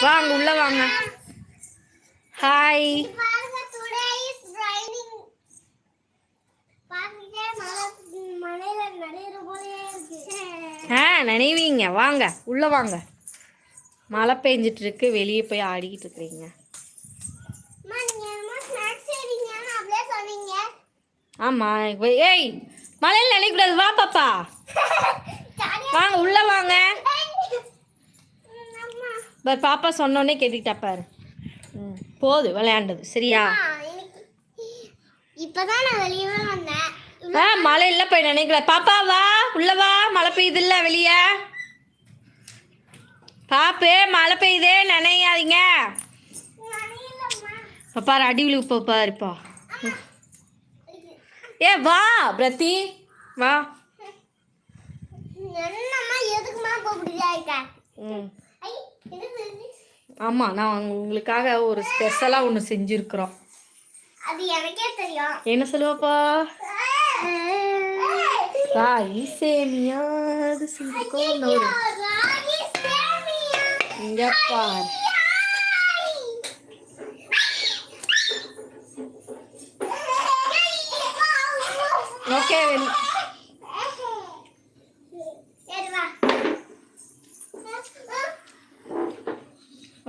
வாங்க உள்ள வாங்க. ஹாய். நினைவீங்க வாங்க உள்ள வாங்க. மழை பெஞ்சிட்டு இருக்கு, வெளியே போய் ஆடிக்கிட்டு இருக்கிறீங்க. ஆமா ஏய் மழையில் நினைக்கூடாது. வா பாப்பா வாங்க உள்ள வாங்க. பாப்பா சொன்னோடனே கேட்டுக்கிட்டா பாரு. போது விளையாண்டது சரியா? இப்பதான் நான் வெளியே வந்தேன். மழை இல்லை போய் நினைக்கல. பாப்பா வா உள்ள வா. மழை பெய்யுது இல்லை வெளியே? பாப்பு மழை பெய்யுதே நினையாதீங்க. பாரு அடி விழுப்பு பாருப்பா. ஏ வா பிரத்தி வா. ஆமாம் நான் உங்களுக்காக ஒரு ஸ்பெஷலாக ஒன்று செஞ்சுருக்குறோம். அது எனக்கே தெரியும். என்ன சொல்லுவாப்பா? ராகி சேமியா அது செஞ்சுருக்கோம். இங்கப்பா ஓகே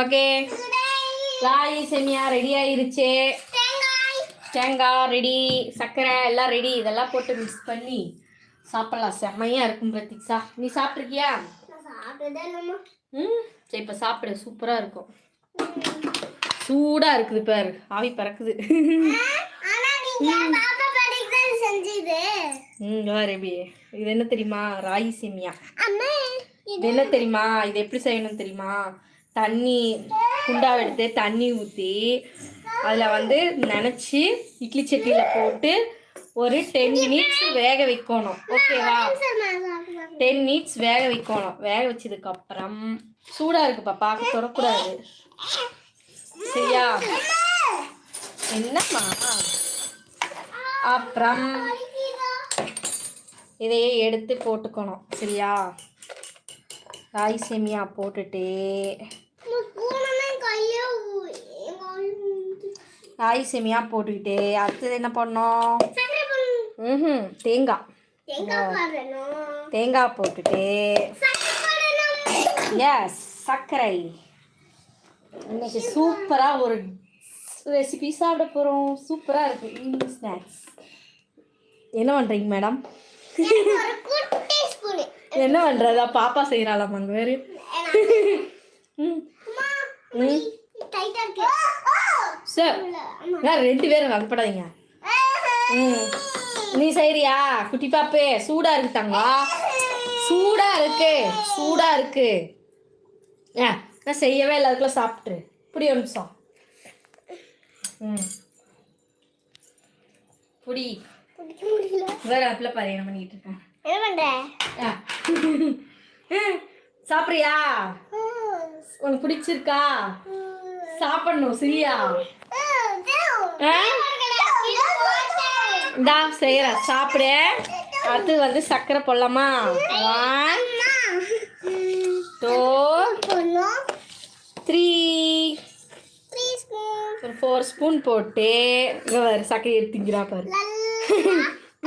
ஓகே ராகி சேமியா ரெடி ஆயிருச்சு. தேங்காய் ரெடி, சர்க்கரை எல்லாம் ரெடி. இதெல்லாம் போட்டு மிக்ஸ் பண்ணி சாப்பிடலாம். செம்மையாக இருக்கும் பிரதீக்ஷா. நீ சாப்பிட்ருக்கியா? சரி இப்போ சாப்பிடு. சூப்பராக இருக்கும். சூடாக இருக்குது பாரு, ஆவி பறக்குது. இது என்ன தெரியுமா? ராகி சேமியா. இது என்ன தெரியுமா? இது எப்படி செய்யணும் தெரியுமா? தண்ணி குண்டா எடுத்து தண்ணி ஊற்றி அதில் நினச்சி இட்லி சட்டியில் போட்டு ஒரு 10 மினிட்ஸ் வேக வைக்கணும். ஓகேவா? 10 மினிட்ஸ் வேக வைக்கணும். வேக வச்சதுக்கப்புறம் சூடாக இருக்குப்பா, பார்க்க தொடக்கூடாது சரியா? என்னம்மா? அப்புறம் இதையே எடுத்து போட்டுக்கணும் சரியா? ராகி சேமியா போட்டுட்டு ராகி சேமியா போட்டுக்கிட்டு அடுத்தது என்ன பண்ணோம்? தேங்காய் போட்டுட்டு எஸ் சர்க்கரை. இன்னைக்கு சூப்பராக ஒரு ரெசிபி சாப்பிட போகிறோம். சூப்பராக இருக்குது ஈவினிங் ஸ்நாக்ஸ். என்ன பண்ணுறீங்க மேடம்? என்ன பண்ணுறதா? பாப்பா செய்கிறாளாம் அங்கே வேறு. சார் 2 பேரும் வகப்படாதீங்க. நீ செய்றியா குட்டி பாப்பே? சூடாக இருக்கு தங்கா, சூடாக இருக்கு. நான் செய்யவே இல்லை, அதுக்குள்ள சாப்பிட்ரு. இப்படி ஒரு நிமிஷம். புடி வேற அப்பல பாரு என்ன பண்ணிட்டு இருக்கேன். சாப்பிட்றியா? உனக்கு பிடிச்சிருக்கா? சாப்பிடணும் சரியா? இந்தா செய்யற சாப்பிடு. அடுத்து சர்க்கரை போடலாமா? 1 2 3 4 ஸ்பூன் போட்டு சர்க்கரை எடுத்துங்கிறா பாரு.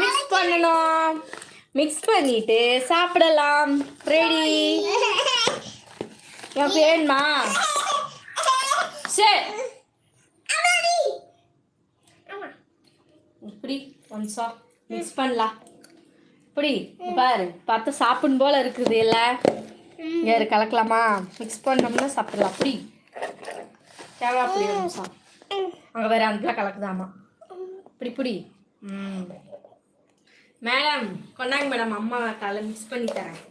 மிக்ஸ் பண்ணணும். மிக்ஸ் பண்ணிட்டு சாப்பிடலாம். ரெடி? எனக்கு வேணுமா? சரி இப்படி ஒன்ஸா மிக்ஸ் பண்ணலாம். இப்படி பாரு, பார்த்து சாப்பிடும் போல இருக்குது. இல்லை வேறு கலக்கலாமா? மிக்ஸ் பண்ணோம்னா சாப்பிடலாம். அப்படி தேவை. அப்படி ஒரு நிமிஷம். அங்கே வேறு அந்த கலக்குதாமா. இப்படி இப்படி மேடம் கொண்டாங்க மேடம், அம்மா காலைல மிக்ஸ் பண்ணி தரேன்.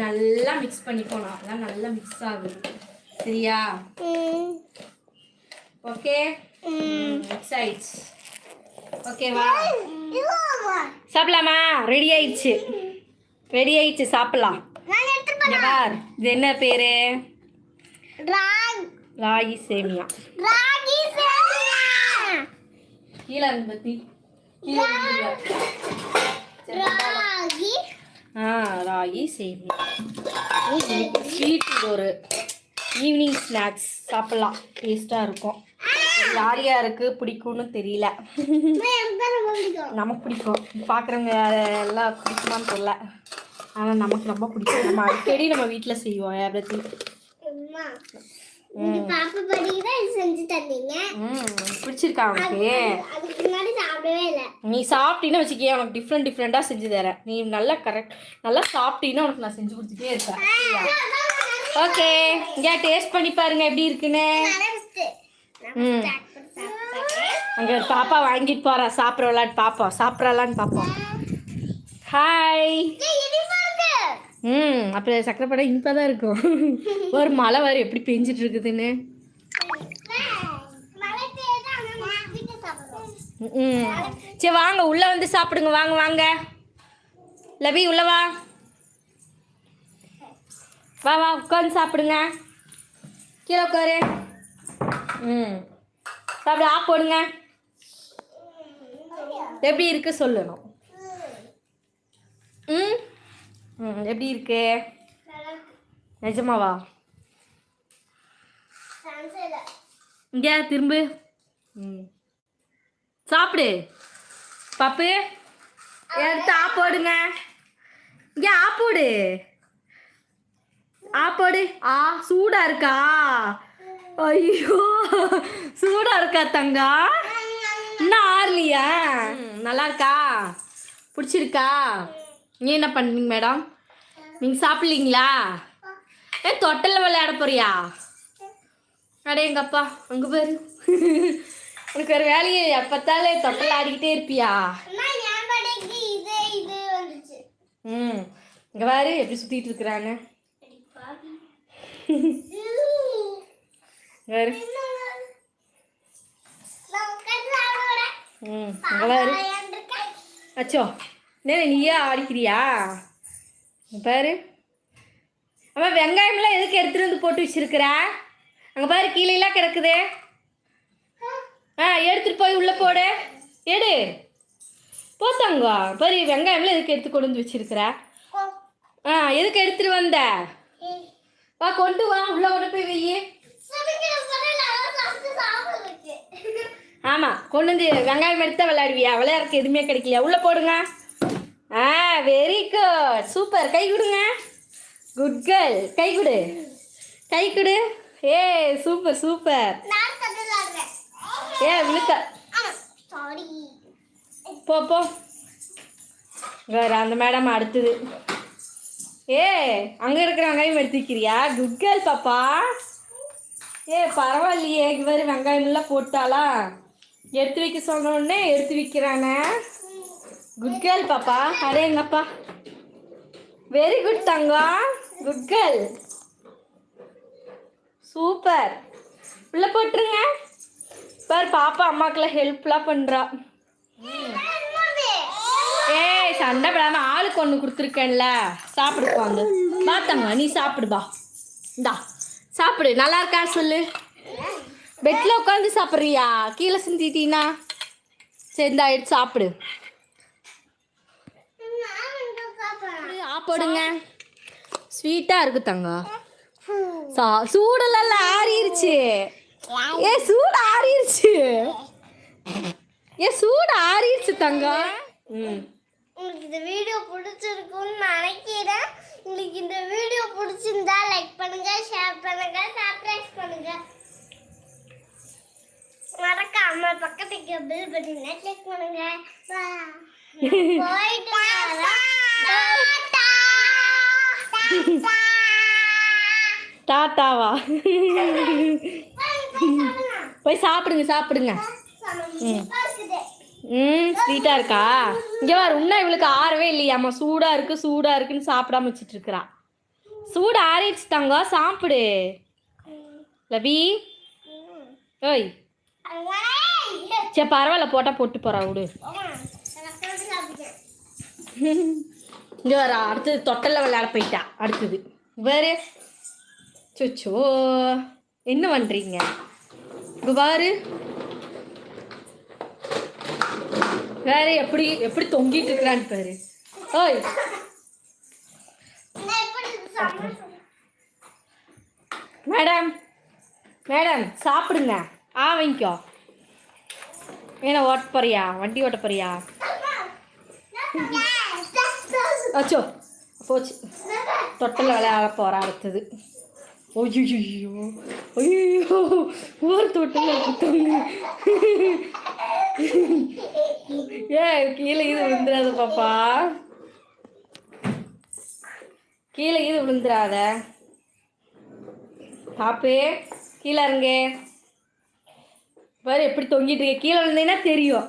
நல்லா மிக்ஸ் பண்ணிக்கணும். அதெல்லாம் நல்லா மிக்ஸ் ஆகுது சரியா? ஓகே மிக்ஸ் ஆயிடுச்சு. ஓகேவா? சாப்பிடலாமா? ரெடி ஆயிடுச்சு சாப்பிடலாம். இது என்ன பேரு? ராகி சேமியா. கீழே பத்தி ராகி சேமியா ஸ்வீட் ஒரு ஈவினிங் ஸ்நாக்ஸ் சாப்பிட்லாம், டேஸ்ட்டாக இருக்கும். யார் யாருக்கு பிடிக்கும்னு தெரியல. நமக்கு பிடிக்கும், பார்க்குறவங்க எல்லாம் பிடிக்குமான்னு தெரியல. ஆனால் நமக்கு ரொம்ப பிடிக்கும். நம்ம அடிக்கடி நம்ம வீட்டில் செய்வோம் எவ்ரிதிங். பிடிச்சிருக்கா உனக்கு? நீ சாப்பிட்டீன்னு வச்சுக்கே, உனக்கு டிஃப்ரெண்டாக செஞ்சு தரேன். நீ நல்லா நல்லா சாப்பிட்டீங்கன்னா உனக்கு நான் செஞ்சு கொடுத்துட்டே இருப்பேன். ஓகே, இங்கே டேஸ்ட் பண்ணி பாருங்க எப்படி இருக்குன்னு. அங்கே பாப்பா வாங்கிட்டு போறா, சாப்பிட்றலான்னு பார்ப்போம். ஹாய். அப்புறம் சக்கரை படம் இனிப்பாக தான் இருக்கும். ஒரு மழை வர எப்படி பெஞ்சிட்டு இருக்குதுன்னு. சரி வாங்க உள்ள வந்து சாப்பிடுங்க. வாங்க வாங்க லவி, உள்ள வா வா வா, உட்காந்து சாப்பிடுங்க. கீழே உட்காரு. சாப்பிடு, போடுங்க. எப்படி இருக்கு சொல்லணும். எப்படி இருக்கு? நிஜமாவா? இங்கே திரும்ப சாப்பிடு பாப்பு. எடுத்து போடுங்க. இங்கே போடு. போடு. சூடா இருக்கா? ஐயோ சூடா இருக்கா தங்கா? இன்னும் ஆறலையா? நல்லா இருக்கா? பிடிச்சிருக்கா? நீ என்ன பண்ணுறீங்க மேடம்? நீங்கள் சாப்பிட்லீங்களா? தொட்டலில் விளையாட போறியா? அடே எங்கப்பா, அங்கே பாரு. உனக்கு ஒரு வேலையை எப்பத்தாலே தொட்டல் ஆடிக்கிட்டே இருப்பியா? இங்கே பாரு எப்படி சுற்றிட்டு இருக்கிறாங்க. வேறு பாரு. அச்சோ நீயே ஆடிக்கிறியா? பாரு. அம்மா வெங்காயமெல்லாம் எதுக்கு எடுத்துகிட்டு வந்து போட்டு வச்சிருக்கிற? அங்கே பாரு கீழேலாம் கிடக்குது. எடுத்துகிட்டு போய் உள்ளே போடு. எடு போத்தாங்க. பாரு வெங்காயமெல்லாம் எதுக்கு எடுத்து கொண்டு வந்து வச்சிருக்கிற? எதுக்கு எடுத்துகிட்டு வந்த? வா கொண்டு வா, உள்ளே கொண்டு போய் வெய்யி. ஆமாம், கொண்டு வந்து வெங்காயம் எடுத்தா விளையாடுவியா? விளையாடுறதுக்கு எதுவுமே கிடைக்கலையா? உள்ளே போடுங்க. Very good, super. கை கொடுங்க. Good girl. கை கொடு, கை கொடு. Super super. விழுக்க போ. வேற அந்த மேடம் அடுத்தது. அங்கே இருக்கிற வெங்காயம் எடுத்துக்கிறியா? குட் கேர்ள் பாப்பா. பரவாயில்லையே. வேறு வெங்காயம்லாம் போட்டாளா? எடுத்து வைக்க சொன்னோடனே எடுத்து வைக்கிறானே. குட் கேர்ள் பாப்பா. அரே எங்கப்பா. வெரி குட் தங்கம். Good girl. சூப்பர். உள்ள போட்டுருங்க. பாரு பாப்பா அம்மாக்கெல்லாம் ஹெல்ப்லாம் பண்ணுறா. சண்டை படாமல் ஆளுக்கு ஒன்று கொடுத்துருக்கேன்ல, சாப்பிடுப்பா. வந்து பார்த்தாங்க, நீ சாப்பிடுபா. இந்தா சாப்பிடு. நல்லா இருக்கா சொல்லு. பெட்டில் உட்காந்து சாப்பிட்றியா? கீழே சிந்திட்டீனா? சரி இந்தா எடுத்து சாப்பிடு. போடுங்க. ஸ்வீட்டாக இருக்கு தங்க. சூடெல்லாம் ஆறிடுச்சு. சூடு ஆறிடுச்சு. சூடு ஆறிடுச்சு தங்க. உங்களுக்கு இந்த வீடியோ பிடிச்சிருக்கும்னு நினைக்கிறேன். உங்களுக்கு இந்த வீடியோ பிடிச்சிருந்தா லைக் பண்ணுங்க, ஷேர் பண்ணுங்க, சப்ஸ்கிரைப் பண்ணுங்க. மறக்காம பக்கத்துக்கு பெல் பட்டனை கிளிக் பண்ணுங்க. போயிட்டு டாட்டாவா? போய் சாப்பிடுங்க. ஸ்வீட்டாக இருக்கா? இங்கே வர இன்னும் இவளுக்கு ஆறவே இல்லையாம்மா. சூடாக இருக்குன்னு சாப்பிடாம வச்சுட்டு இருக்கிறா. சூடு ஆறிடுச்சு தங்க, சாப்பிடு. லபி ஓய். சரி பரவாயில்ல, போட்டு போகிறா விடு. இங்கே வர அடுத்தது தொட்டலில் விளையாட போயிட்டா. அடுத்தது வேறு. சொச்சோ என்ன பண்ணுறீங்க? இங்கே பாரு வேறு எப்படி தொங்கிட்டு இருக்கிறான்னு பாரு. ஓய் மேடம் மேடம் சாப்பிடுங்க வாங்கிக்கோ. ஏன்னா ஓட்ட போறியா, வண்டி ஓட்ட போறியா? அச்சோ போச்சு, தொட்டில் விளையாட போகிற அடுத்தது. ஐயோ ஐயோ ஒரு தொட்டில் குத்தங்க. கீழே இது விழுந்துடாத பாப்பா, கீழே இது விழுந்துடாத பாப்பே. கீழே இருங்க பாரு எப்படி தொங்கிட்டு இருக்க, கீழே விழுந்தீங்கன்னா தெரியும்.